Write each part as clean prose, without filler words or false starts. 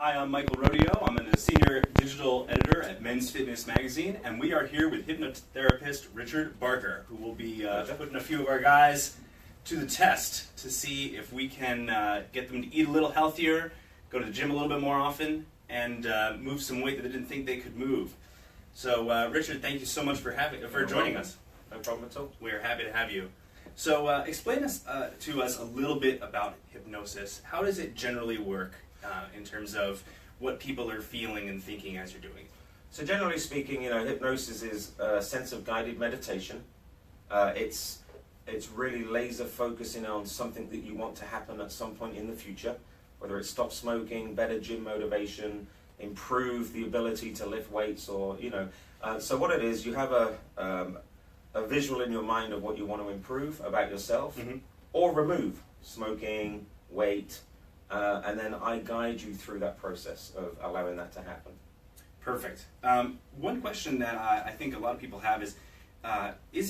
Hi, I'm Michael Rodeo. I'm a senior digital editor at Men's Fitness Magazine, and we are here with hypnotherapist Richard Barker, who will be putting a few of our guys to the test to see if we can get them to eat a little healthier, go to the gym a little bit more often, and move some weight that they didn't think they could move. So, Richard, thank you so much for joining us. No problem at all. We are happy to have you. So, explain to us a little bit about hypnosis. How does it generally work in terms of what people are feeling and thinking as you're doing it? So, generally speaking, hypnosis is a sense of guided meditation. It's really laser focusing on something that you want to happen at some point in the future, whether it's stop smoking, better gym motivation, improve the ability to lift weights, or so what it is, you have a visual in your mind of what you want to improve about yourself, or remove: smoking, weight, and then I guide you through that process of allowing that to happen. Perfect. One question that I think a lot of people have is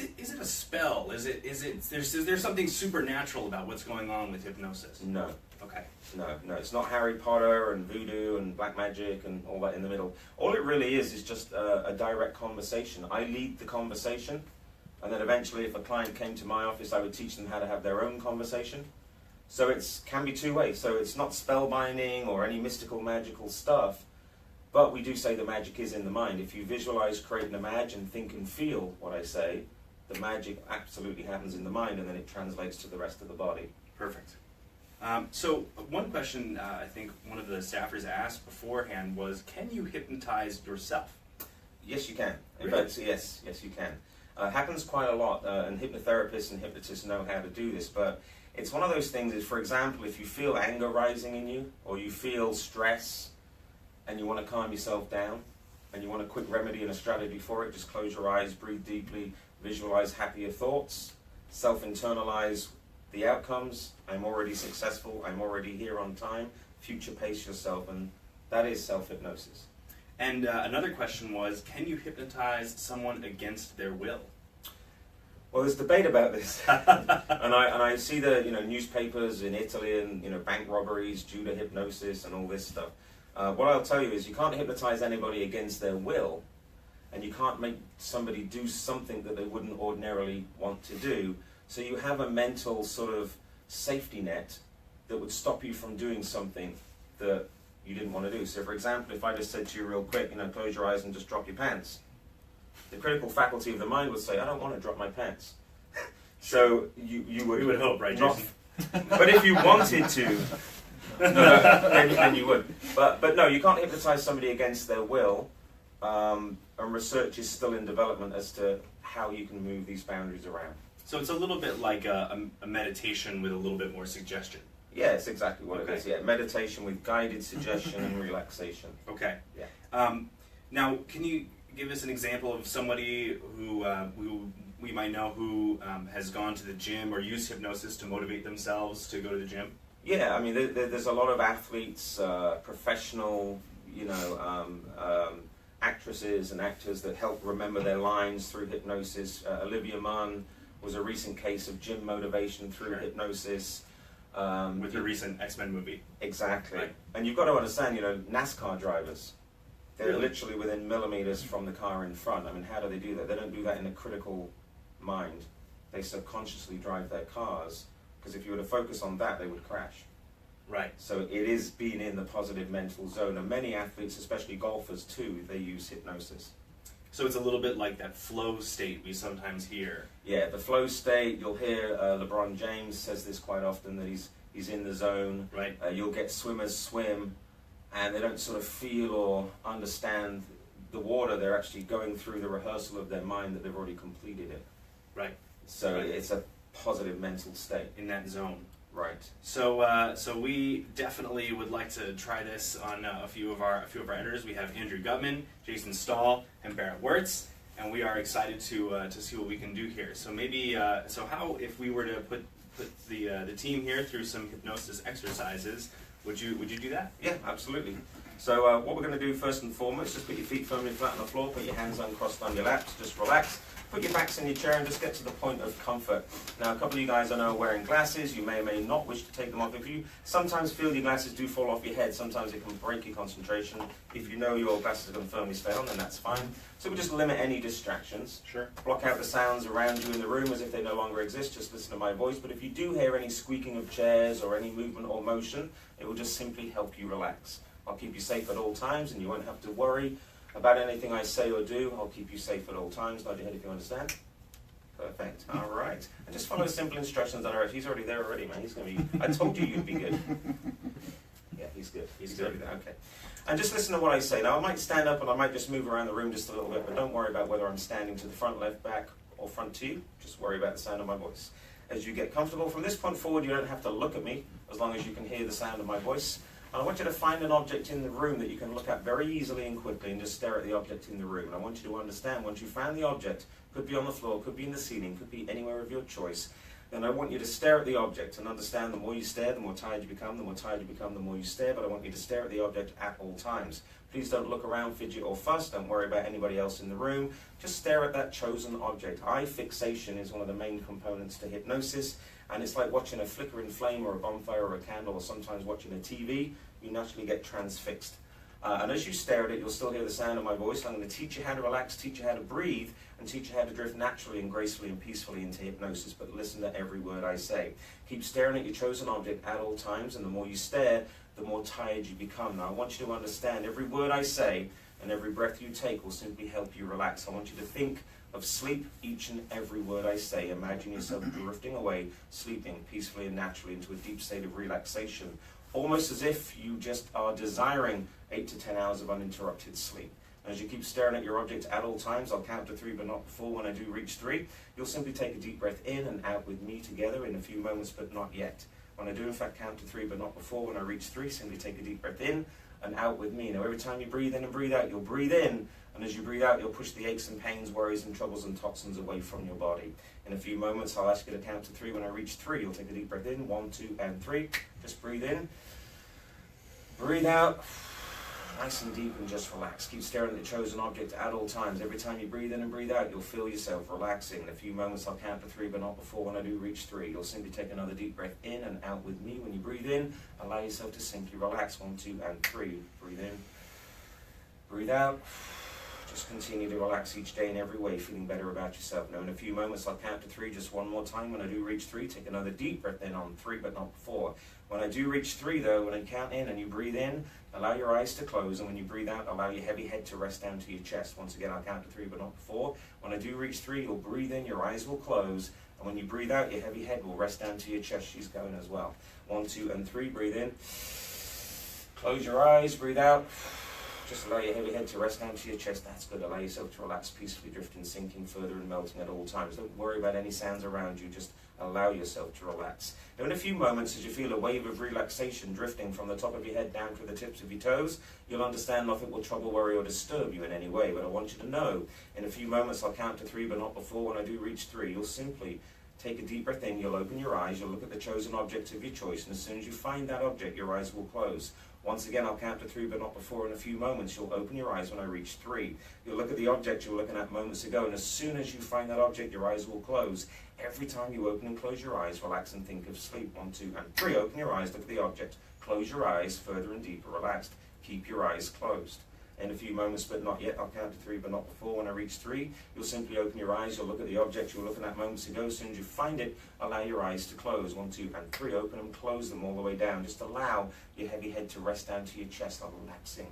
it a spell? Is there something supernatural about what's going on with hypnosis? No. Okay. No, it's not Harry Potter and voodoo and black magic and all that in the middle. All it really is just a direct conversation. I lead the conversation, and then eventually if a client came to my office, I would teach them how to have their own conversation. So it can be two ways. So it's not spellbinding or any mystical, magical stuff, but we do say the magic is in the mind. If you visualize, create, and imagine, think and feel what I say, the magic absolutely happens in the mind, and then it translates to the rest of the body. Perfect. So one question I think one of the staffers asked beforehand was, can you hypnotize yourself? Yes, you can. In Really? fact, yes, you can. Happens quite a lot, and hypnotherapists and hypnotists know how to do this, but it's one of those things is, for example, if you feel anger rising in you, or you feel stress, and you want to calm yourself down, and you want a quick remedy and a strategy for it, just close your eyes, breathe deeply, visualize happier thoughts, self-internalize the outcomes. I'm already successful, I'm already here on time, future pace yourself, and that is self-hypnosis. And another question was, can you hypnotize someone against their will? Well, there's debate about this, and I see the newspapers in Italy and bank robberies due to hypnosis and all this stuff. What I'll tell you is you can't hypnotize anybody against their will, and you can't make somebody do something that they wouldn't ordinarily want to do. So you have a mental sort of safety net that would stop you from doing something that you didn't want to do. So, for example, if I just said to you real quick, close your eyes and just drop your pants, the critical faculty of the mind would say, I don't want to drop my pants. So you would... We would hope, right, Jason? But if you wanted to, then you would. But no, you can't hypnotize somebody against their will, and research is still in development as to how you can move these boundaries around. So it's a little bit like a meditation with a little bit more suggestion. Yeah, it's exactly what it is. Yeah, meditation with guided suggestion and relaxation. Okay. Yeah. Now, can you give us an example of somebody who we might know who has gone to the gym or used hypnosis to motivate themselves to go to the gym? Yeah, I mean, there's a lot of athletes, professional, actresses and actors that help remember their lines through hypnosis. Olivia Munn was a recent case of gym motivation through hypnosis. With the recent X-Men movie. Exactly. Right. And you've got to understand, NASCAR drivers, they're Really? literally within millimeters from the car in front. I mean, how do they do that? They don't do that in a critical mind. They subconsciously drive their cars, because if you were to focus on that, they would crash. Right. So it is being in the positive mental zone. And many athletes, especially golfers too, they use hypnosis. So it's a little bit like that flow state we sometimes hear. Yeah, the flow state, you'll hear LeBron James says this quite often, that he's in the zone. Right. You'll get swimmers swim, and they don't sort of feel or understand the water. They're actually going through the rehearsal of their mind that they've already completed it. Right. So Right. it's a positive mental state. In that zone. Right. So we definitely would like to try this on a few of our editors. We have Andrew Gutman, Jason Stahl, and Barrett Wirtz, and we are excited to see what we can do here. So maybe how if we were to put the team here through some hypnosis exercises, would you do that? Yeah, absolutely. So what we're going to do first and foremost, just put your feet firmly flat on the floor, put your hands uncrossed on your laps, just relax. Put your backs in your chair and just get to the point of comfort. Now, a couple of you guys I know are wearing glasses. You may or may not wish to take them off. If you sometimes feel your glasses do fall off your head, sometimes it can break your concentration. If you know your glasses are going to firmly stay on, then that's fine. So we just limit any distractions. Sure. Block out the sounds around you in the room as if they no longer exist. Just listen to my voice. But if you do hear any squeaking of chairs or any movement or motion, it will just simply help you relax. I'll keep you safe at all times, and you won't have to worry about anything I say or do. I'll keep you safe at all times. Nod your head if you understand. Perfect. All right. And just follow simple instructions on Earth. He's already there already, man. He's going to be... I told you you'd be good. Yeah, he's good. He's good. Okay. And just listen to what I say. Now, I might stand up and I might just move around the room just a little bit, but don't worry about whether I'm standing to the front, left, back, or front to you. Just worry about the sound of my voice. As you get comfortable, from this point forward, you don't have to look at me as long as you can hear the sound of my voice. And I want you to find an object in the room that you can look at very easily and quickly and just stare at the object in the room. And I want you to understand, once you found the object, could be on the floor, could be in the ceiling, could be anywhere of your choice, then I want you to stare at the object and understand the more you stare, the more tired you become, the more tired you become, the more you stare, but I want you to stare at the object at all times. Please don't look around, fidget or fuss, don't worry about anybody else in the room, just stare at that chosen object. Eye fixation is one of the main components to hypnosis, and it's like watching a flickering flame or a bonfire or a candle or sometimes watching a TV. You naturally get transfixed. And as you stare at it, you'll still hear the sound of my voice. I'm going to teach you how to relax, teach you how to breathe, and teach you how to drift naturally and gracefully and peacefully into hypnosis, but listen to every word I say. Keep staring at your chosen object at all times, and the more you stare, the more tired you become. Now, I want you to understand every word I say and every breath you take will simply help you relax. I want you to think of sleep each and every word I say. Imagine yourself drifting away, sleeping peacefully and naturally into a deep state of relaxation, almost as if you just are desiring 8 to 10 hours of uninterrupted sleep. And as you keep staring at your object at all times, I'll count to 3 but not before. When I do reach 3, you'll simply take a deep breath in and out with me together in a few moments, but not yet. When I do in fact count to 3 but not before, when I reach 3, simply take a deep breath in and out with me. Now every time you breathe in and breathe out, you'll breathe in, and as you breathe out, you'll push the aches and pains, worries and troubles and toxins away from your body. In a few moments, I'll ask you to count to 3. When I reach 3, you'll take a deep breath in, 1, 2, and 3. Just breathe in. Breathe out, nice and deep, and just relax. Keep staring at the chosen object at all times. Every time you breathe in and breathe out, you'll feel yourself relaxing. In a few moments, I'll count to 3, but not before. When I do reach 3, you'll simply take another deep breath in and out with me. When you breathe in, allow yourself to simply relax. 1, 2, and 3. Breathe in. Breathe out. Just continue to relax each day in every way, feeling better about yourself. Now, in a few moments, I'll count to 3 just one more time. When I do reach 3, take another deep breath in on 3, but not before. When I do reach 3, though, when I count in and you breathe in, allow your eyes to close. And when you breathe out, allow your heavy head to rest down to your chest. Once again, I'll count to 3, but not before. When I do reach 3, you'll breathe in, your eyes will close. And when you breathe out, your heavy head will rest down to your chest. She's going as well. 1, 2, and 3. Breathe in. Close your eyes. Breathe out. Just allow your heavy head to rest down to your chest. That's good. Allow yourself to relax, peacefully drifting, sinking further and melting at all times. Don't worry about any sounds around you. Just allow yourself to relax. Now, in a few moments, as you feel a wave of relaxation drifting from the top of your head down through the tips of your toes, you'll understand nothing will trouble, worry, or disturb you in any way. But I want you to know, in a few moments, I'll count to 3, but not before. When I do reach 3, you'll simply take a deep breath in, you'll open your eyes, you'll look at the chosen object of your choice, and as soon as you find that object, your eyes will close. Once again, I'll count to 3, but not before. In a few moments, you'll open your eyes when I reach 3. You'll look at the object you were looking at moments ago, and as soon as you find that object, your eyes will close. Every time you open and close your eyes, relax and think of sleep. 1, 2, and 3. Open your eyes, look at the object. Close your eyes, further and deeper, relaxed. Keep your eyes closed. In a few moments, but not yet, I'll count to 3, but not before. When I reach 3, you'll simply open your eyes, you'll look at the object you were looking at moments ago. As soon as you find it, allow your eyes to close. 1, 2, and 3. Open them, close them all the way down. Just allow your heavy head to rest down to your chest, relaxing.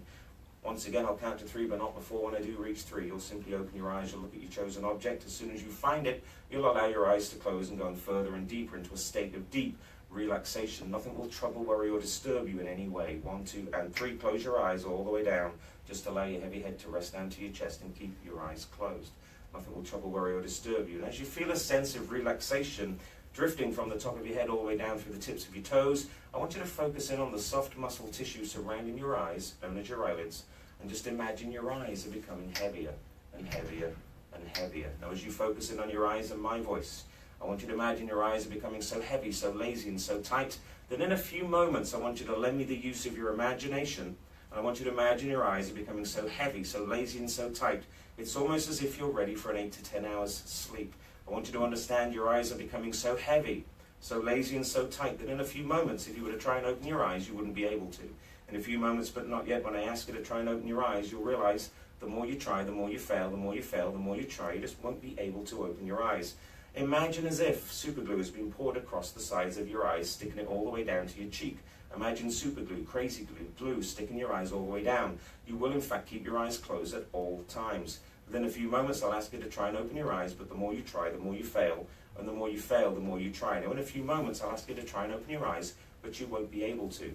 Once again, I'll count to 3, but not before. When I do reach 3, you'll simply open your eyes, you'll look at your chosen object. As soon as you find it, you'll allow your eyes to close and go further and deeper into a state of deep relaxation. Nothing will trouble, worry, or disturb you in any way. 1, 2, and 3. Close your eyes all the way down. Just allow your heavy head to rest down to your chest and keep your eyes closed. Nothing will trouble, worry, or disturb you. And as you feel a sense of relaxation drifting from the top of your head all the way down through the tips of your toes, I want you to focus in on the soft muscle tissue surrounding your eyes, known as your eyelids, and just imagine your eyes are becoming heavier and heavier and heavier. Now, as you focus in on your eyes and my voice, I want you to imagine your eyes are becoming so heavy, so lazy, and so tight that in a few moments I want you to lend me the use of your imagination, And I want you to imagine your eyes are becoming so heavy, so lazy and so tight. It's almost as if you're ready for an 8 to 10 hours sleep. I want you to understand your eyes are becoming so heavy, so lazy and so tight that in a few moments, if you were to try and open your eyes, you wouldn't be able to. In a few moments, but not yet, when I ask you to try and open your eyes, you'll realize the more you try, the more you fail, the more you fail, the more you try, you just won't be able to open your eyes. Imagine as if superglue has been poured across the sides of your eyes, sticking it all the way down to your cheek. Imagine superglue, crazy glue, sticking your eyes all the way down. You will in fact keep your eyes closed at all times. Within a few moments I'll ask you to try and open your eyes, but the more you try, the more you fail, and the more you fail, the more you try. Now in a few moments I'll ask you to try and open your eyes, but you won't be able to.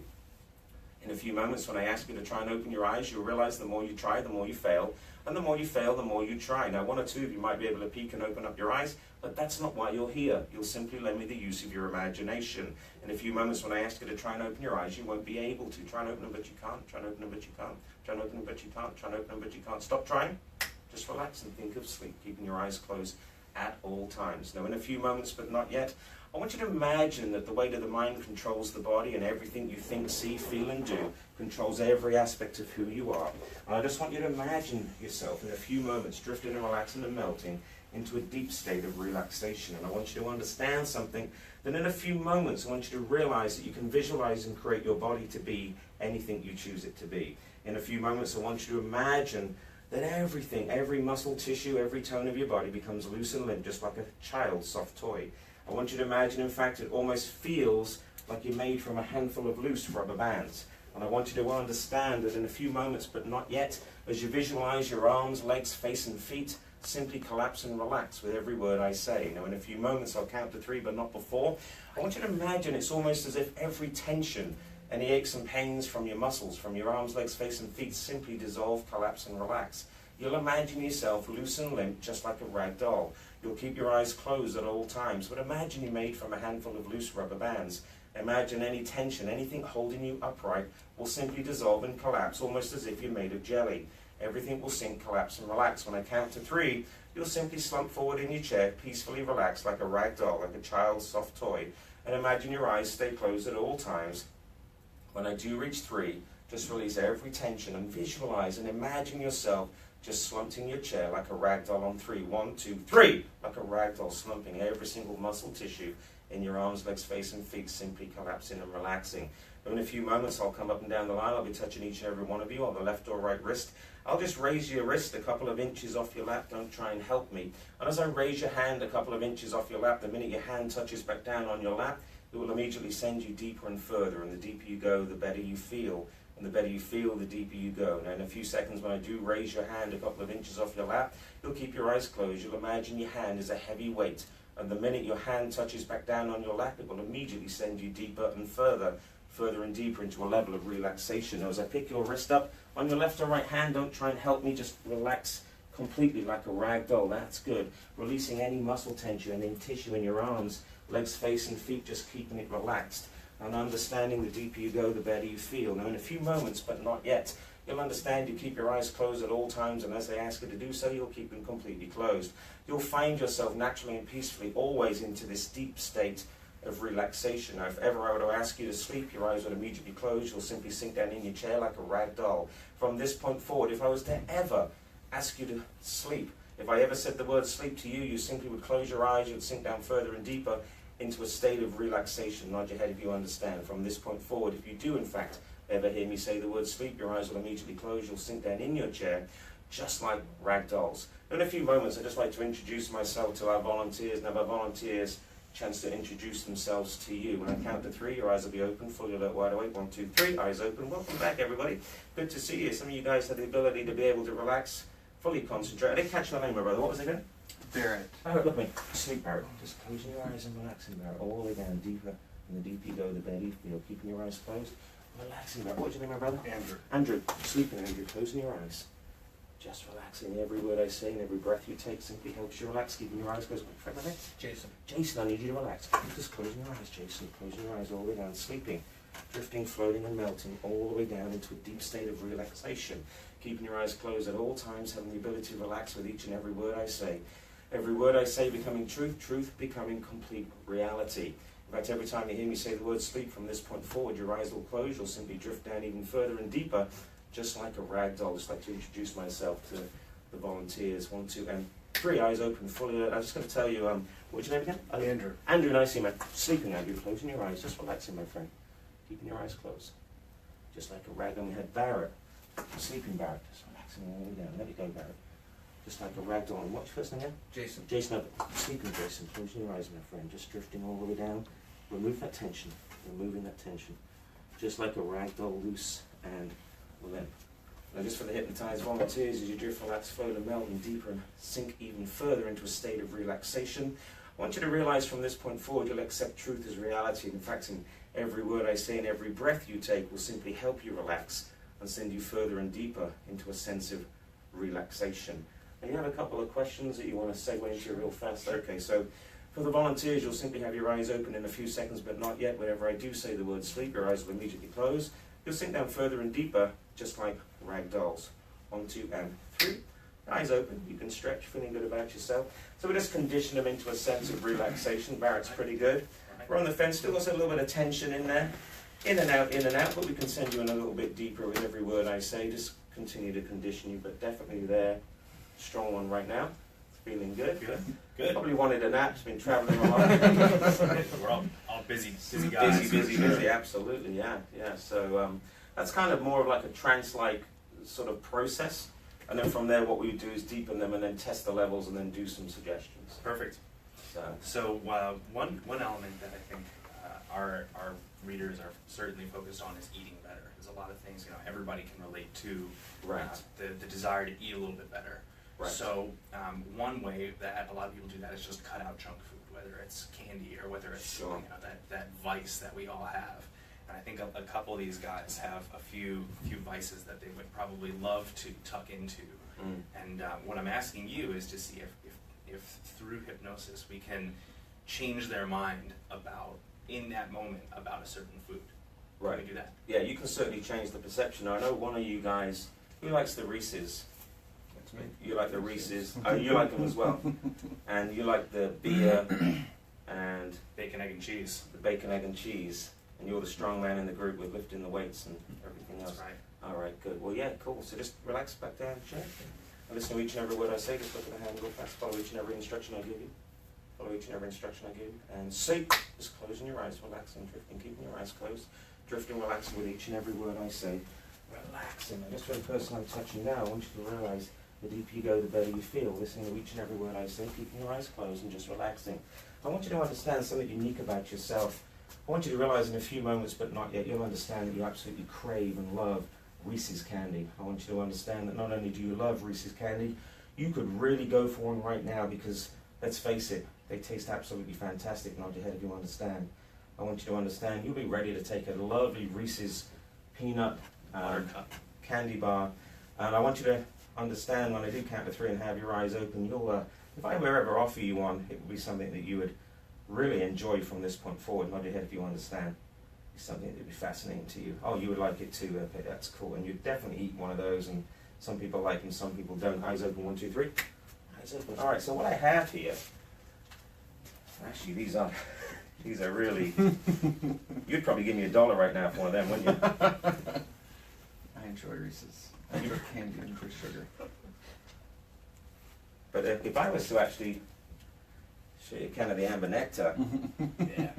In a few moments when I ask you to try and open your eyes, you'll realize the more you try, the more you fail, and the more you fail, the more you try. Now one or two of you might be able to peek and open up your eyes, but that's not why you're here. You'll simply lend me the use of your imagination. In a few moments when I ask you to try and open your eyes, you won't be able to. Try and open them, but you can't. Try and open them, but you can't. Try and open them, but you can't. Try and open them, but you can't. Stop trying. Just relax and think of sleep, keeping your eyes closed at all times. Now in a few moments, but not yet, I want you to imagine that the weight of the mind controls the body, and everything you think, see, feel and do controls every aspect of who you are. And I just want you to imagine yourself in a few moments drifting and relaxing and melting into a deep state of relaxation. And I want you to understand something, that in a few moments I want you to realize that you can visualize and create your body to be anything you choose it to be. In a few moments I want you to imagine that everything, every muscle tissue, every tone of your body becomes loose and limp, just like a child's soft toy. I want you to imagine, in fact, it almost feels like you're made from a handful of loose rubber bands. And I want you to understand that in a few moments, but not yet, as you visualize your arms, legs, face and feet simply collapse and relax with every word I say. Now in a few moments I'll count to 3, but not before. I want you to imagine it's almost as if every tension, any aches and pains from your muscles, from your arms, legs, face and feet simply dissolve, collapse and relax. You'll imagine yourself loose and limp, just like a rag doll. You'll keep your eyes closed at all times, but imagine you're made from a handful of loose rubber bands. Imagine any tension, anything holding you upright will simply dissolve and collapse, almost as if you're made of jelly. Everything will sink, collapse and relax. When I count to 3, you'll simply slump forward in your chair, peacefully relaxed like a rag doll, like a child's soft toy. And imagine your eyes stay closed at all times. When I do reach 3, just release every tension and visualize and imagine yourself just slumped in your chair like a rag doll on 3. 1, 2, 3! Like a rag doll, slumping every single muscle tissue in your arms, legs, face and feet, simply collapsing and relaxing. In a few moments I'll come up and down the line. I'll be touching each and every one of you on the left or right wrist. I'll just raise your wrist a couple of inches off your lap. Don't try and help me. And as I raise your hand a couple of inches off your lap, the minute your hand touches back down on your lap, it will immediately send you deeper and further. And the deeper you go, the better you feel. And the better you feel, the deeper you go. Now in a few seconds when I do raise your hand a couple of inches off your lap, you'll keep your eyes closed. You'll imagine your hand is a heavy weight. And the minute your hand touches back down on your lap, it will immediately send you deeper and further and deeper into a level of relaxation. Now as I pick your wrist up on your left or right hand, don't try and help me, just relax completely like a rag doll. That's good. Releasing any muscle tension and any tissue in your arms, legs, face and feet, just keeping it relaxed. And understanding the deeper you go, the better you feel. Now in a few moments, but not yet, you'll understand you keep your eyes closed at all times, and as they ask you to do so, you'll keep them completely closed. You'll find yourself naturally and peacefully always into this deep state of relaxation. Now if ever I were to ask you to sleep, your eyes would immediately close. You'll simply sink down in your chair like a rag doll. From this point forward, if I was to ever ask you to sleep, if I ever said the word sleep to you, you simply would close your eyes, you'd sink down further and deeper into a state of relaxation. Nod your head if you understand. From this point forward, if you do in fact ever hear me say the word sleep, your eyes will immediately close, you'll sink down in your chair, just like rag dolls. In a few moments, I'd just like to introduce myself to our volunteers. Now, our volunteers, chance to introduce themselves to you. When I count to 3, your eyes will be open, fully alert, wide awake. 1, 2, 3, eyes open. Welcome back, everybody. Good to see you. Some of you guys had the ability to be able to relax, fully concentrate. I didn't catch your name, my brother. What was it again? Barrett. Oh, look at me. Sleep, Barrett. Just closing your eyes and relaxing, Barrett. All the way down, deeper. And the deeper you go, the better you feel. Keeping your eyes closed. Relaxing, Barrett. What's your name, my brother? Andrew. Andrew. Sleeping, Andrew. Closing your eyes. Just relaxing. Every word I say and every breath you take simply helps you relax. Keeping your eyes closed. What's your name? Jason. Jason, I need you to relax. Just closing your eyes, Jason. Closing your eyes all the way down. Sleeping. Drifting, floating and melting all the way down into a deep state of relaxation. Keeping your eyes closed at all times, having the ability to relax with each and every word I say. Every word I say becoming truth, truth becoming complete reality. In fact, every time you hear me say the word sleep from this point forward, your eyes will close, you'll simply drift down even further and deeper just like a rag doll. Just like to introduce myself to the volunteers. 1, 2, and 3. Eyes open, fully alert. I'm just going to tell you, what's your name again? Andrew. Andrew, nice to see you, man. Sleeping, Andrew. Closing your eyes. Just relaxing, my friend. Keeping your eyes closed. Just like a rag doll. We had Barrett. Sleeping Barrett. Just relaxing all the way down. Let it go, Barrett. Just like a rag doll. And what's your first name again? Jason. Jason, sleeping, Jason. Closing your eyes, my friend. Just drifting all the way down. Remove that tension. Removing that tension. Just like a rag doll, loose and limp. Now just for the hypnotized volunteers, as you drift, relax, float and melt and deeper and sink even further into a state of relaxation, I want you to realize from this point forward you'll accept truth as reality. In fact, in every word I say and every breath you take will simply help you relax and send you further and deeper into a sense of relaxation. And you have a couple of questions that you want to segue into real fast. Okay, so for the volunteers, you'll simply have your eyes open in a few seconds, but not yet. Whenever I do say the word sleep, your eyes will immediately close. You'll sink down further and deeper, just like rag dolls. 1, 2, and 3. Eyes open. You can stretch, feeling good about yourself. So we just condition them into a sense of relaxation. Barrett's pretty good. We're on the fence. Still got a little bit of tension in there. In and out, but we can send you in a little bit deeper with every word I say. Just continue to condition you, but definitely there. Strong one right now. Feeling good. Good. Probably wanted a nap. It's been traveling a lot. We're all busy guys. Busy. Absolutely, yeah. So that's kind of more of like a trance-like sort of process. And then from there, what we do is deepen them and then test the levels and then do some suggestions. Perfect. So one element that I think our readers are certainly focused on is eating better. There's a lot of things everybody can relate to. Right. The desire to eat a little bit better. Right. So one way that a lot of people do that is just cut out junk food, whether it's candy or whether it's Sure. that vice that we all have. And I think a couple of these guys have a few vices that they would probably love to tuck into. And what I'm asking you is to see if through hypnosis we can change their mind in that moment about a certain food. Right. Can we do that? Yeah, you can certainly change the perception. Now, I know one of you guys, who likes the Reese's? That's me. You like the Reese's. Oh, you like them as well. And you like the beer and Bacon, egg, and cheese. the bacon, egg, and cheese. And you're the strong man in the group with lifting the weights and everything else. That's right. All right, good. Well, yeah, cool. So just relax back down, chair. And listen to each and every word I say. Just look at the hand, go fast. Follow each and every instruction I give you. Follow each and every instruction I give you. And say, just closing your eyes, relaxing, drifting, keeping your eyes closed. Drifting, relaxing with each and every word I say. Relaxing. And just for the person I'm touching now, I want you to realize the deeper you go, the better you feel. Listening to each and every word I say, keeping your eyes closed and just relaxing. I want you to understand something unique about yourself. I want you to realize in a few moments, but not yet, you'll understand that you absolutely crave and love Reese's candy. I want you to understand that not only do you love Reese's candy, you could really go for one right now because, let's face it, they taste absolutely fantastic. Nod your head if you understand. I want you to understand you'll be ready to take a lovely Reese's peanut candy bar. And I want you to understand when I do count to 3 and have your eyes open, you'll, if I were ever offer you one, it would be something that you would really enjoy from this point forward. Nod your head if you understand. It's something that would be fascinating to you. Oh, you would like it too. Okay, that's cool. And you'd definitely eat one of those. And some people like them, some people don't. Eyes open. 1, 2, 3. Eyes open. All right. So what I have here, actually, these are really. You'd probably give me $1 right now for one of them, wouldn't you? I enjoy Reese's. I enjoy candy and for sugar. But if I was to actually show you kind of the amber nectar, Yeah.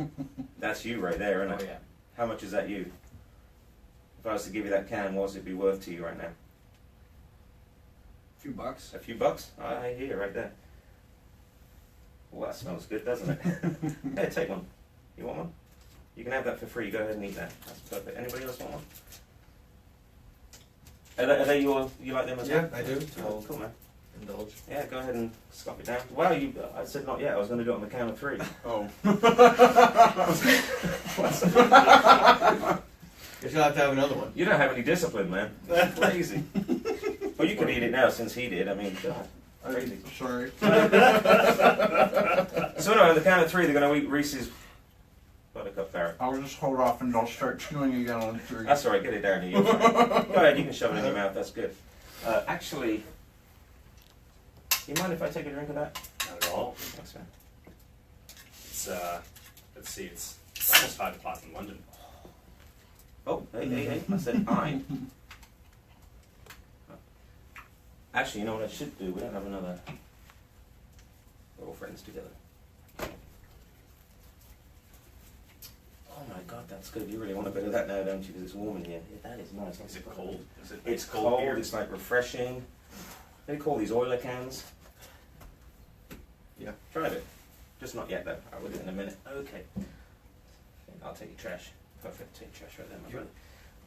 that's you right there, isn't Oh it? yeah. How much is that you? If I was to give you that can, what does it be worth to you right now? A few bucks. A few bucks? I hear right there. Well, that smells good, doesn't it? Yeah, take one. You want one? You can have that for free. Go ahead and eat that. That's perfect. Anybody else want one? Are they your, you like them as well? Yeah, I do. Oh, cool, man. Indulge. Yeah, go ahead and scuff it down. Well, I said not yet. I was going to do it on the count of 3. Oh. Guess you'll have to have another one. You don't have any discipline, man. That's crazy. Well, you can eat it now since he did. I mean, God. Crazy. Sorry. So anyway, on the count of 3, they're going to eat Reese's Buttercup Barrett. I'll just hold off and I'll start chewing again on 3. That's all right. Get it down to you. Go ahead. You can shove it in your mouth. That's good. Actually, you mind if I take a drink of that? Not at all. Thanks, man. It's let's see. It's almost 5 o'clock in London. Oh, hey. I said I. Actually, you know what I should do? We don't have another. We're all friends together. Oh my God, that's good. You really want a bit of that now, don't you? Because it's warm in here. Yeah, that is nice. Is it cold? It's cold. Beer? It's like refreshing. They call these oiler cans. Yeah. Tried it. Just not yet, though. I will do it in a minute. Okay. I'll take your trash. Perfect. Take your trash right there, my brother.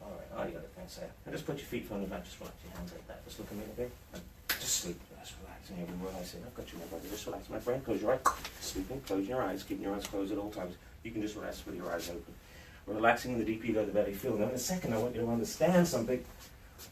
All right. Oh, you got it. Thanks, Sarah. Now just put your feet on your back. Just relax your hands like that. Just look at me a bit. Just sleep. Just relax. And every word I say, I've got you, my brother. Just relax, my friend. Close your eyes. Sleeping. Closing your eyes. Keeping your eyes closed at all times. You can just rest with your eyes open. Relaxing, the deeper you go, the better you feel. Now, in a second, I want you to understand something.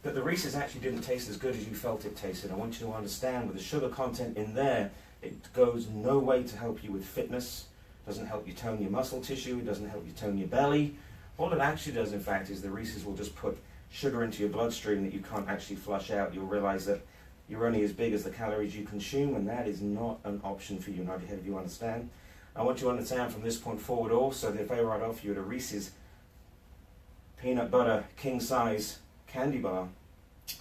That the Reese's actually didn't taste as good as you felt it tasted. I want you to understand with the sugar content in there, it goes no way to help you with fitness. Doesn't help you tone your muscle tissue. It doesn't help you tone your belly. All it actually does, in fact, is the Reese's will just put sugar into your bloodstream that you can't actually flush out. You'll realize that you're only as big as the calories you consume, and that is not an option for you, nod your head if you understand. I want you to understand from this point forward also that if I were to offer you a Reese's peanut butter king size candy bar,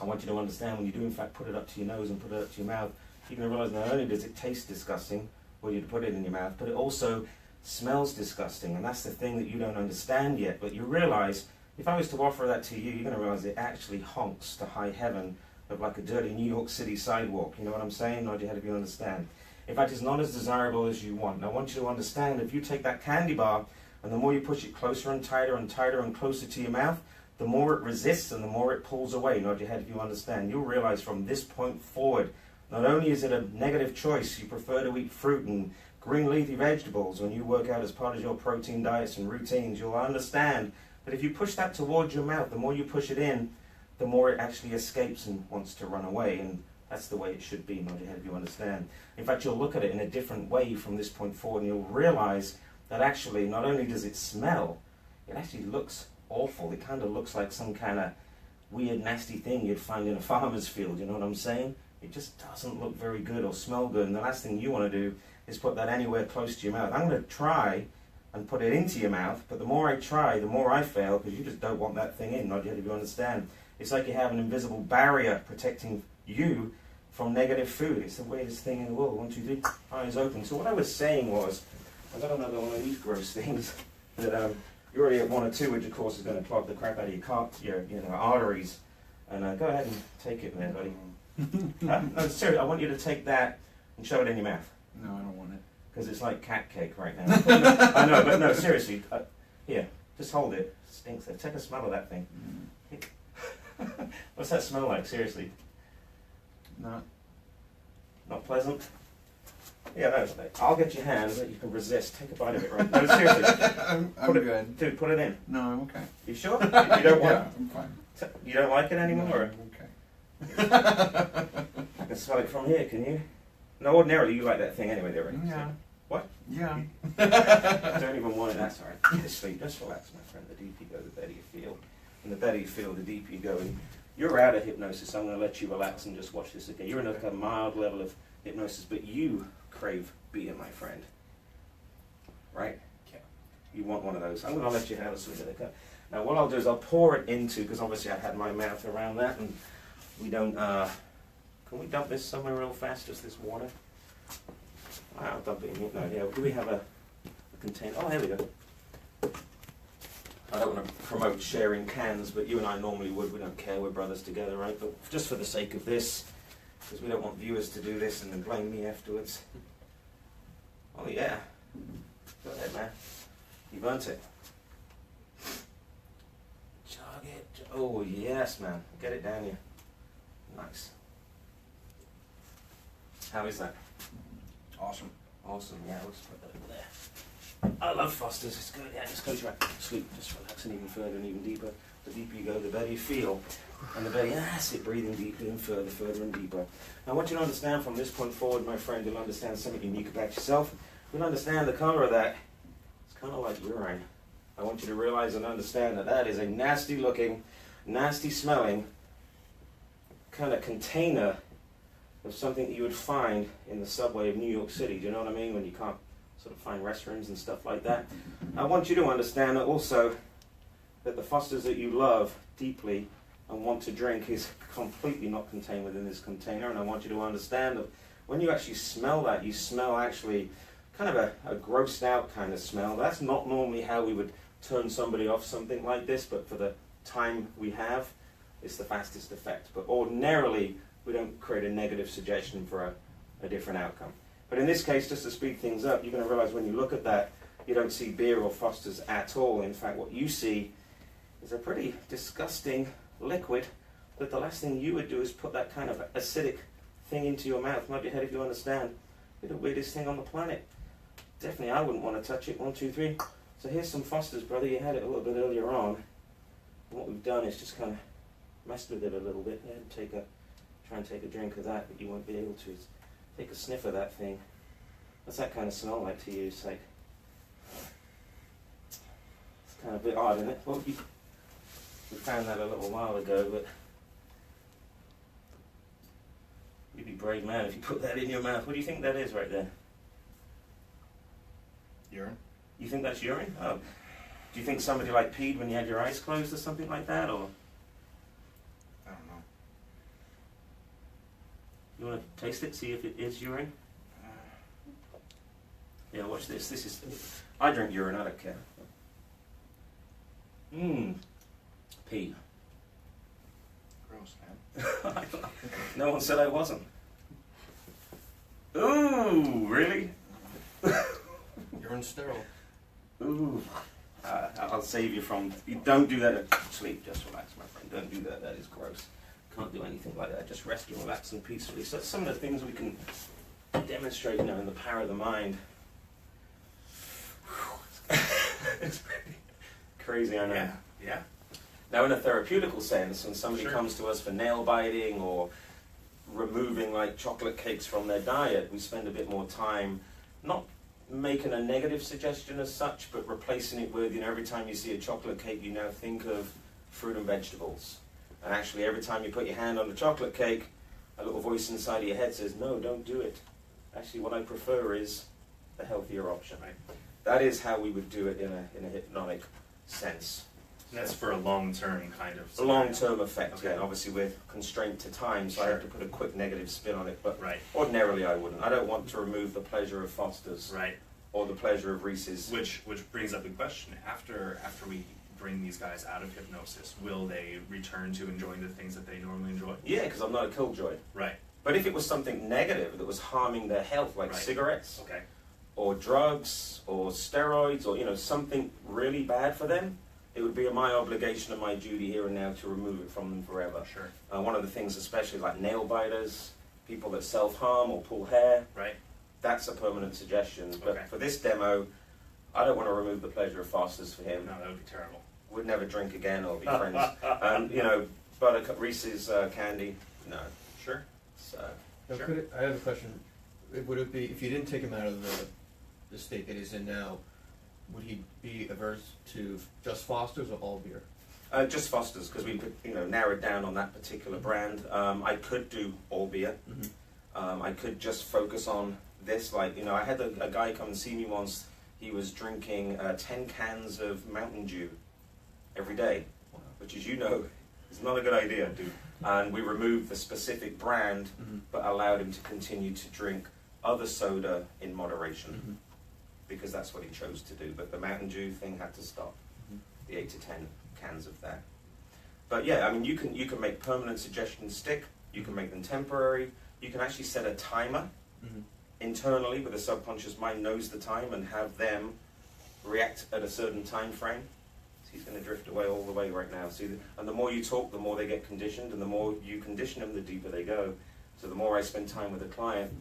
I want you to understand when you do in fact put it up to your nose and put it up to your mouth, you're going to realize not only does it taste disgusting when you put it in your mouth, but it also smells disgusting. And that's the thing that you don't understand yet. But you realize if I was to offer that to you, you're going to realize it actually honks to high heaven of like a dirty New York City sidewalk. You know what I'm saying? Nod your head if you understand. In fact, it's not as desirable as you want. And I want you to understand if you take that candy bar and the more you push it closer and tighter and closer to your mouth, the more it resists and the more it pulls away. Nod your head if you understand. You'll realize from this point forward, not only is it a negative choice, you prefer to eat fruit and green leafy vegetables when you work out as part of your protein diets and routines, you'll understand that if you push that towards your mouth, the more you push it in, the more it actually escapes and wants to run away. And that's the way it should be, nod your head if you understand. In fact, you'll look at it in a different way from this point forward and you'll realize that actually not only does it smell, it actually looks awful. It kind of looks like some kind of weird, nasty thing you'd find in a farmer's field, you know what I'm saying? It just doesn't look very good or smell good. And the last thing you want to do is put that anywhere close to your mouth. I'm going to try and put it into your mouth, but the more I try, the more I fail, because you just don't want that thing in, nod your head if you understand. It's like you have an invisible barrier protecting you from negative food. It's the weirdest thing in the world. 1, 2, 3, eyes open. So what I was saying was, I got another one of these gross things that you're already at 1 or 2, which of course is going to clog the crap out of your arteries. And go ahead and take it there, buddy. No, seriously, I want you to take that and shove it in your mouth. No, I don't want it. Because it's like cat cake right now. I know, but no, seriously. Here, just hold it. It stinks. Take a smell of that thing. What's that smell like, seriously? Not pleasant? Yeah, no, I'll get your hand that you can resist. Take a bite of it right now. No, seriously. I'm good. Dude, put it in. No, I'm okay. You sure? You don't want Yeah, I'm fine. You don't like it anymore? No, Or? I'm okay. I can smell it from here, can you? No, ordinarily you like that thing anyway, there, right? Yeah. What? Yeah. I don't even want it. That's alright. Just sleep. Just relax, my friend. The deeper you go, the better you feel. And the better you feel, the deeper you go. And you're out of hypnosis. I'm going to let you relax and just watch this again. You're in a mild level of hypnosis, but you crave beer, my friend. Right? Yeah. You want one of those. I'm going to let you have a swig of it. Now, what I'll do is I'll pour it into, because obviously I had my mouth around that, and we don't, can we dump this somewhere real fast, just this water? I'll dump it in here. No, yeah, do we have a container? Oh, here we go. I don't want to promote sharing cans, but you and I normally would. We don't care, we're brothers together, right? But just for the sake of this, because we don't want viewers to do this and then blame me afterwards. Oh yeah. Go ahead, man. You burnt it. Chug it. Oh yes, man. Get it down here. Nice. How is that? Awesome. Awesome, yeah, we'll just put that over there. I love Foster's, it's good, yeah, just close your eyes. Sleep, just relaxing even further and even deeper. The deeper you go, the better you feel. And the better, that's it, breathing deeper and further and deeper. Now, I want you to understand from this point forward, my friend, you'll understand something unique about yourself. You'll understand the color of that. It's kind of like urine. I want you to realize and understand that that is a nasty looking, nasty smelling kind of container of something that you would find in the subway of New York City. Do you know what I mean? When you can't sort of find restrooms and stuff like that. I want you to understand that also that the Fosters that you love deeply and want to drink is completely not contained within this container. And I want you to understand that when you actually smell that, you smell actually kind of a grossed out kind of smell. That's not normally how we would turn somebody off something like this, but for the time we have, it's the fastest effect. But ordinarily, we don't create a negative suggestion for a different outcome. But in this case, just to speed things up, you're going to realize when you look at that, you don't see beer or Foster's at all. In fact, what you see is a pretty disgusting liquid that the last thing you would do is put that kind of acidic thing into your mouth. Nod your head if you understand. It's the weirdest thing on the planet. Definitely I wouldn't want to touch it. 1, 2, 3. So here's some Foster's, brother. You had it a little bit earlier on. And what we've done is just kind of messed with it a little bit. Yeah, try and take a drink of that, but you won't be able to. Take a sniff of that thing. What's that kind of smell like to you? It's like, it's kind of a bit odd, isn't it? Well, we found that a little while ago, but you'd be a brave man if you put that in your mouth. What do you think that is right there? Urine? You think that's urine? Oh. Do you think somebody like peed when you had your eyes closed or something like that, or? I don't know. You want to taste it, see if it is urine? Yeah, watch this. This is. I drink urine, I don't care. Pee. Gross, man. No one said I wasn't. Ooh, really? Urine's sterile. Ooh. I'll save you from. You don't do that at sleep. Just relax, my friend. Don't do that. That is gross. Can't do anything like that. Just rest and relax and peacefully. So that's some of the things we can demonstrate, in the power of the mind. It's pretty crazy, I know. Yeah. Yeah. Now, in a therapeutical sense, when somebody Sure. comes to us for nail biting or removing like chocolate cakes from their diet, we spend a bit more time not making a negative suggestion as such, but replacing it with, every time you see a chocolate cake, you now think of fruit and vegetables. And actually, every time you put your hand on the chocolate cake, a little voice inside of your head says, no, don't do it. Actually, what I prefer is the healthier option. Right. That is how we would do it in a hypnotic sense. And that's for a long-term kind of A scenario. long-term effect, Okay. yeah. Obviously, we're constrained to time, so I Sure. have to put a quick negative spin on it. But Right. ordinarily, I wouldn't. I don't want to remove the pleasure of Foster's Right. or the pleasure of Reese's. Which brings up the question: after we bring these guys out of hypnosis, will they return to enjoying the things that they normally enjoy? Yeah, because I'm not a killjoy. Right. But if it was something negative that was harming their health, like Right. cigarettes Okay. or drugs or steroids or something really bad for them, it would be my obligation and my duty here and now to remove it from them forever. Sure. One of the things, especially like nail biters, people that self-harm or pull hair, Right. that's a permanent suggestion. But Okay. for this demo, I don't want to remove the pleasure of Foster's for him. No, that would be terrible. Would never drink again or be friends. Buttercup Reese's candy, no. Sure. So Now, Sure. I have a question. Would it be, if you didn't take him out of the state that he's in now, would he be averse to just Foster's or all beer? just Foster's, because we narrowed down on that particular brand. I could do all beer. I could just focus on this. I had a guy come and see me once. He was drinking 10 cans of Mountain Dew every day, which, as you know, is not a good idea. And we removed the specific brand, but allowed him to continue to drink other soda in moderation, because that's what he chose to do. But the Mountain Dew thing had to stop. The 8 to 10 cans of that. But yeah, I mean, you can make permanent suggestions stick. You can make them temporary. You can actually set a timer internally, where the subconscious mind knows the time, and have them react at a certain time frame. So he's going to drift away all the way right now. See, and the more you talk, the more they get conditioned, and the more you condition them, the deeper they go. So the more I spend time with a client,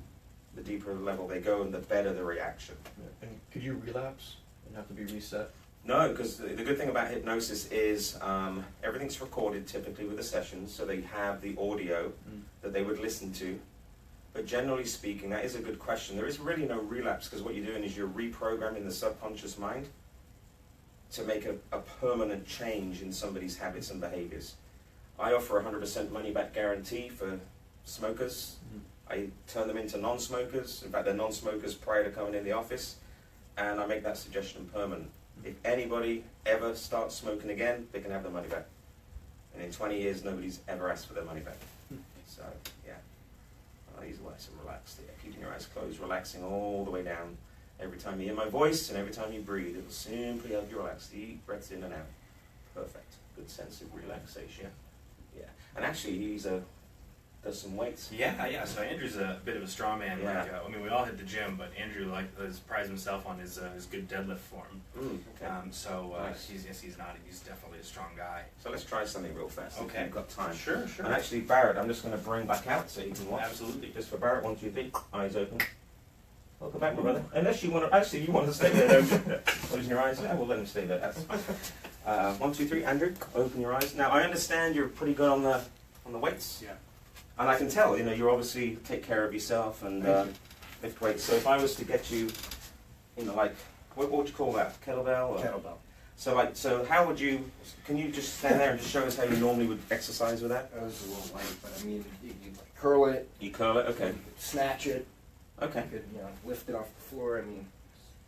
the deeper level they go, and the better the reaction. And could you relapse and have to be reset? No, because the good thing about hypnosis is everything's recorded typically with the sessions, so they have the audio that they would listen to. But generally speaking, that is a good question. There is really no relapse, because what you're doing is you're reprogramming the subconscious mind to make a permanent change in somebody's habits and behaviors. I offer 100% money-back guarantee for smokers. I turn them into non-smokers. In fact, they're non-smokers prior to coming in the office, and I make that suggestion permanent. If anybody ever starts smoking again, they can have their money back. And in 20 years, nobody's ever asked for their money back. So, yeah. These are nice and relaxed. Yeah, keeping your eyes closed, relaxing all the way down. Every time you hear my voice and every time you breathe, it will simply help you relax. Deep breaths in and out. Perfect. Good sense of relaxation. Yeah. And actually, does some weights. Yeah. So Andrew's a bit of a strong man. Yeah. Like, I mean, we all hit the gym, but Andrew has prized himself on his good deadlift form. Okay. Nice. He's definitely a strong guy. So let's try something real fast. Okay. If you've got time. Sure. And actually, Barrett, I'm just going to bring back out so you can watch. Absolutely. Just for Barrett, 1, 2, 3, eyes open. Welcome back, my brother. Unless you want to, actually, you want to stay there, don't you? Closing your eyes. Yeah, we'll let him stay there. That's fine. 1, 2, 3, Andrew, open your eyes. Now, I understand you're pretty good on the weights. Yeah. And I can tell, you obviously take care of yourself and lift weights. So if I was to get you, like, what would you call that? Kettlebell? Or? Kettlebell. So how would you, can you just stand there and just show us how you normally would exercise with that? That was a little light, but I mean, you like curl it. You curl it? Okay. You could snatch it. Okay. You could, lift it off the floor. I mean,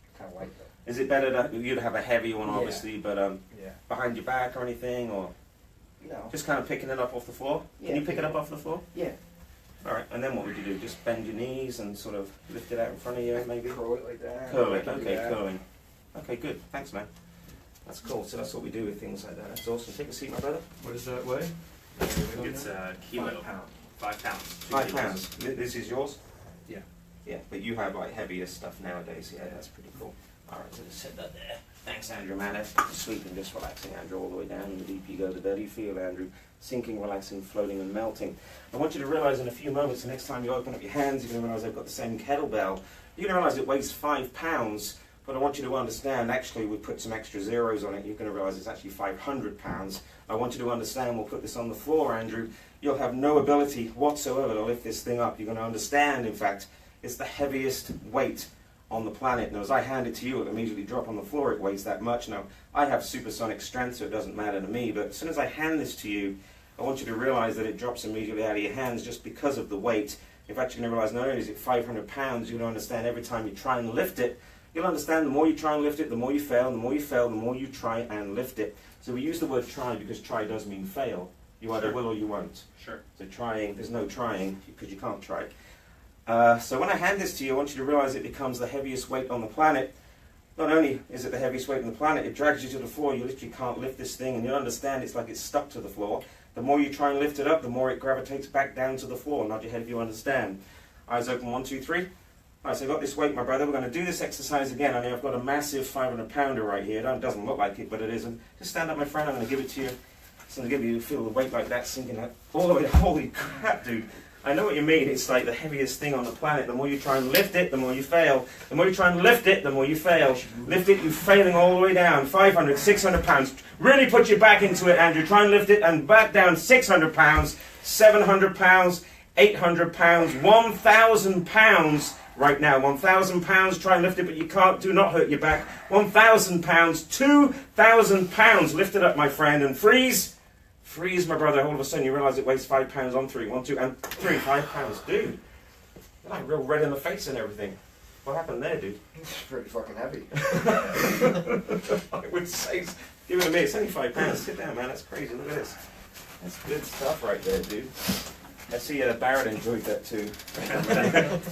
it's kind of light though. Is it better that you'd have a heavy one, Yeah. obviously, but Yeah. behind your back or anything, or No. just kind of picking it up off the floor? Can Yeah. you pick it up off the floor? Yeah. All right, and then what would you do? Just bend your knees and sort of lift it out in front of you, maybe? Curl it like that. Curl it, I can do okay, that. curling. Okay, good. Thanks, man. That's cool. So that's what we do with things like that. That's awesome. Take a seat, my brother. What does that weigh? I think it's a kilo. 5 pounds. 5 pounds. 5 pounds. This is yours? Yeah. Yeah, but you have like heavier stuff nowadays. Yeah, that's pretty cool. All right, so just set that there. Thanks, Andrew, man. That's sweet and just relaxing, Andrew, all the way down. The deeper you go, the better you feel, Andrew. Sinking, relaxing, floating, and melting. I want you to realize in a few moments, the next time you open up your hands, you're going to realize they've got the same kettlebell. You're going to realize it weighs 5 pounds, but I want you to understand, actually, we put some extra zeros on it. You're going to realize it's actually 500 pounds. I want you to understand, we'll put this on the floor, Andrew. You'll have no ability whatsoever to lift this thing up. You're going to understand, in fact, it's the heaviest weight on the planet. Now, as I hand it to you, it'll immediately drop on the floor. It weighs that much. Now, I have supersonic strength, so it doesn't matter to me, but as soon as I hand this to you, I want you to realize that it drops immediately out of your hands just because of the weight. In fact, you're going to realize not only is it 500 pounds, you're going to understand every time you try and lift it, you'll understand the more you try and lift it, the more you fail, and the more you fail, the more you try and lift it. So we use the word try because try does mean fail. You either will or you won't. Sure. So trying, there's no trying because you can't try. So when I hand this to you, I want you to realize it becomes the heaviest weight on the planet. Not only is it the heaviest weight on the planet, it drags you to the floor. You literally can't lift this thing, and you'll understand it's like it's stuck to the floor. The more you try and lift it up, the more it gravitates back down to the floor. Nod your head if you understand. Eyes open, 1, 2, 3. All right, so I've got this weight, my brother. We're going to do this exercise again. I mean, I've got a massive 500-pounder right here. It doesn't look like it, but it isn't. Just stand up, my friend. I'm going to give it to you. It's going to give you feel the weight like that sinking out all the way. Holy crap, dude. I know what you mean. It's like the heaviest thing on the planet. The more you try and lift it, the more you fail. The more you try and lift it, the more you fail. Lift it, you're failing all the way down. 500, 600 pounds. Really put your back into it, Andrew. Try and lift it and back down 600 pounds, 700 pounds, 800 pounds, 1,000 pounds. Right now, 1,000 pounds, try and lift it, but you can't, do not hurt your back. 1,000 pounds, 2,000 pounds. Lift it up, my friend, and freeze. Freeze, my brother. All of a sudden, you realise it weighs 5 pounds on 3. 1, 2, and 3. 5 pounds. Dude, you're like real red in the face and everything. What happened there, dude? It's pretty fucking heavy. I would say, give it to me. It's only 5 pounds. Sit down, man. That's crazy. Look at this. That's good stuff right there, dude. I see Barrett enjoyed that too.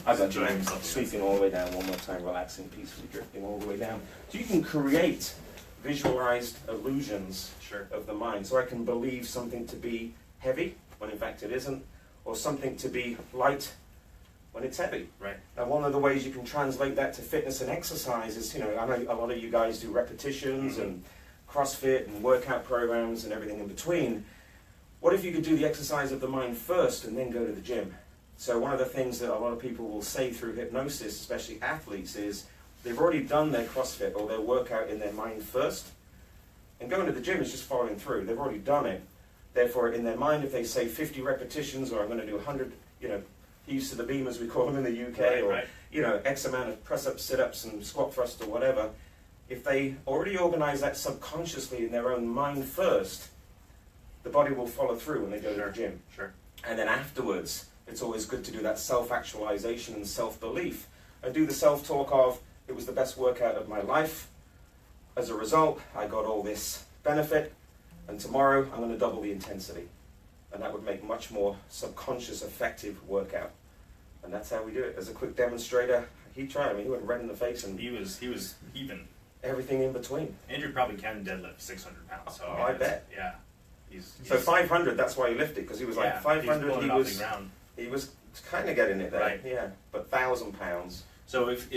I got you. Sweeping all the way down one more time, relaxing, peacefully drifting all the way down. So you can create visualized illusions of the mind. So I can believe something to be heavy when in fact it isn't, or something to be light when it's heavy. Right. Now, one of the ways you can translate that to fitness and exercise is, I know a lot of you guys do repetitions and CrossFit and workout programs and everything in between. What if you could do the exercise of the mind first and then go to the gym? So one of the things that a lot of people will say through hypnosis, especially athletes, is they've already done their CrossFit or their workout in their mind first. And going to the gym is just following through. They've already done it. Therefore, in their mind, if they say 50 repetitions or I'm going to do 100, heaves to the beam as we call them in the UK, or X amount of press-ups, sit-ups and squat thrusts or whatever, if they already organize that subconsciously in their own mind first, the body will follow through when they go to the gym. Sure. And then afterwards, it's always good to do that self-actualization and self-belief. And do the self-talk of, it was the best workout of my life. As a result, I got all this benefit. And tomorrow, I'm going to double the intensity. And that would make much more subconscious, effective workout. And that's how we do it. As a quick demonstrator, he tried. I mean, he went red in the face and He was heaving. everything in between. Andrew probably can deadlift 600 pounds. So I bet. Yeah. So 500, that's why he lifted, because he was like 500. He was He was kind of getting it there, Right. yeah. But 1,000 pounds. So if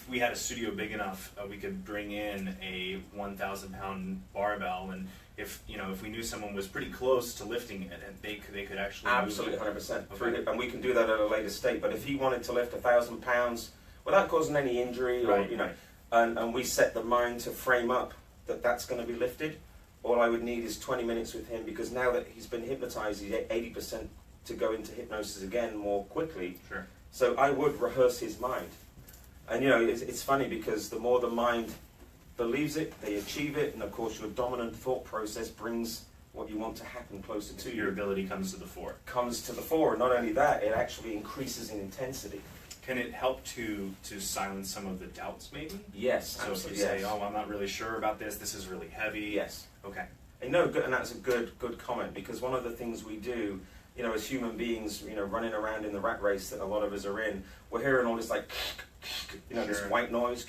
we had a studio big enough, we could bring in a 1,000-pound barbell, and if we knew someone was pretty close to lifting it, and they could actually Absolutely, move it. 100%. Okay. And we can do that at a later state. But if he wanted to lift 1,000 pounds without causing any injury, or Right. and we set the mind to frame up that that's going to be lifted, all I would need is 20 minutes with him, because now that he's been hypnotized, he's 80% to go into hypnosis again more quickly. Sure. So I would rehearse his mind. And it's funny, because the more the mind believes it, they achieve it, and of course your dominant thought process brings what you want to happen closer to Your you. ability comes to the fore. Comes to the fore, and not only that, it actually increases in intensity. Can it help to silence some of the doubts, maybe? Yes, So if absolutely. you say, Yes. "Oh, I'm not really sure about this. This is really heavy." Yes. Okay. And no, good, and that's a good comment, because one of the things we do, as human beings, running around in the rat race that a lot of us are in, we're hearing all this like, this Sure. white noise,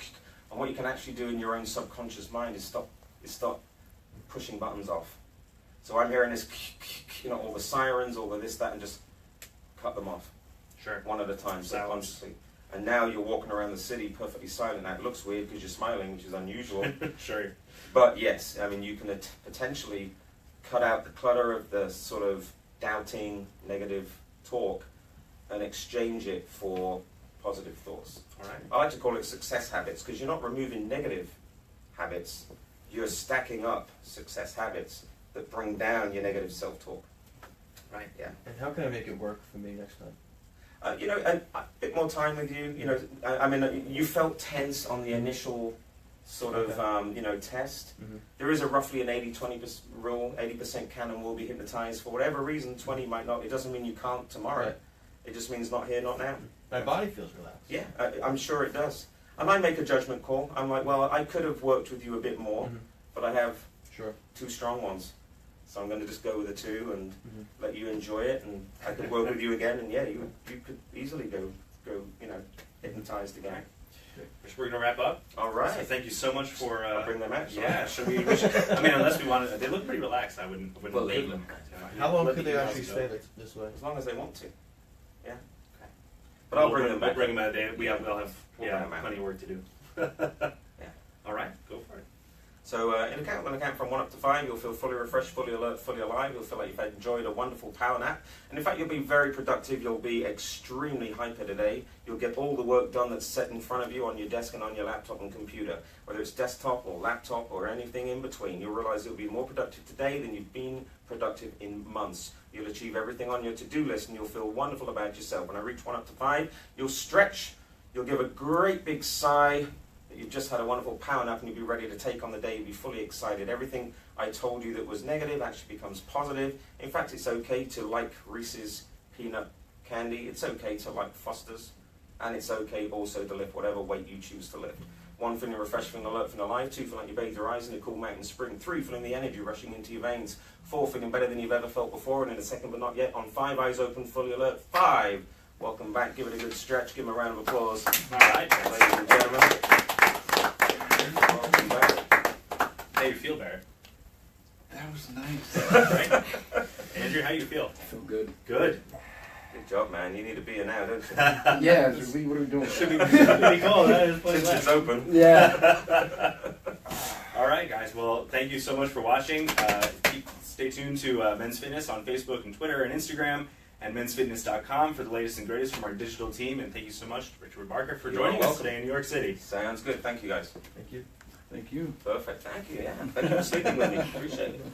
and what you can actually do in your own subconscious mind is stop pushing buttons off. So I'm hearing this, all the sirens, all the this, that, and just cut them off Sure. one at a time, Silence. subconsciously. And now you're walking around the city perfectly silent. Now it looks weird because you're smiling, which is unusual. Sure. But yes, I mean, you can potentially cut out the clutter of the sort of doubting, negative talk and exchange it for positive thoughts. All right. I like to call it success habits, because you're not removing negative habits, you're stacking up success habits that bring down your negative self-talk. Right. Yeah. And how can I make it work for me next time? A bit more time with you. I mean, you felt tense on the initial sort of, test. Mm-hmm. There is a roughly an 80-20% rule. 80% can and will be hypnotized for whatever reason. 20 might not. It doesn't mean you can't tomorrow. Right. It just means not here, not now. My body feels relaxed. Yeah, I'm sure it does. And I make a judgment call. I'm like, well, I could have worked with you a bit more, Mhm. but I have Sure. 2 strong ones. So I'm going to just go with the 2 and Mm-hmm. let you enjoy it, and I could work with you again, and yeah, you could easily go hypnotized again. We're gonna wrap up. All right. So thank you so much for. I'll bring them out. Yeah. Should we should, I mean, unless we wanted, they look pretty relaxed. I wouldn't Well, leave them. How long Let could the they emails actually go. stay this way? As long as they want to. Yeah. Okay. But I'll We'll bring them back. We'll bring them out. We'll have We'll bring them out. plenty of work to do. Yeah. All right. Go for it. So on a count from 1 up to 5, you'll feel fully refreshed, fully alert, fully alive. You'll feel like you've enjoyed a wonderful power nap. And in fact, you'll be very productive. You'll be extremely hyper today. You'll get all the work done that's set in front of you on your desk and on your laptop and computer. Whether it's desktop or laptop or anything in between, you'll realize you'll be more productive today than you've been productive in months. You'll achieve everything on your to-do list, and you'll feel wonderful about yourself. When I reach 1 up to 5, you'll stretch. You'll give a great big sigh. You've just had a wonderful power nap, and you'll be ready to take on the day. You'll be fully excited. Everything I told you that was negative actually becomes positive. In fact, it's okay to like Reese's peanut candy. It's okay to like Foster's. And it's okay also to lift whatever weight you choose to lift. 1, feeling refreshed, feeling alert, feeling alive. 2, feeling like you bathe your eyes in a cool mountain spring. 3, feeling the energy rushing into your veins. 4, feeling better than you've ever felt before. And in a second, but not yet, on 5, eyes open, fully alert. 5, welcome back. Give it a good stretch. Give them a round of applause. All right. Ladies and gentlemen. Welcome back. How you feel, Barrett? That was nice. Right? Andrew, how you feel? I feel good. Good. Good job, man. You need to be here now, don't you? Yeah, what are we doing? Should be pretty cool. That is Since it's open. Yeah. All right, guys. Well, thank you so much for watching. Stay tuned to Men's Fitness on Facebook and Twitter and Instagram, and mensfitness.com for the latest and greatest from our digital team. And thank you so much, Richard Barker, for You're joining us welcome. today in New York City. Sounds good. Thank you, guys. Thank you. Thank you. Perfect. Thank you. Yeah. Thank you for sleeping with me. Appreciate it.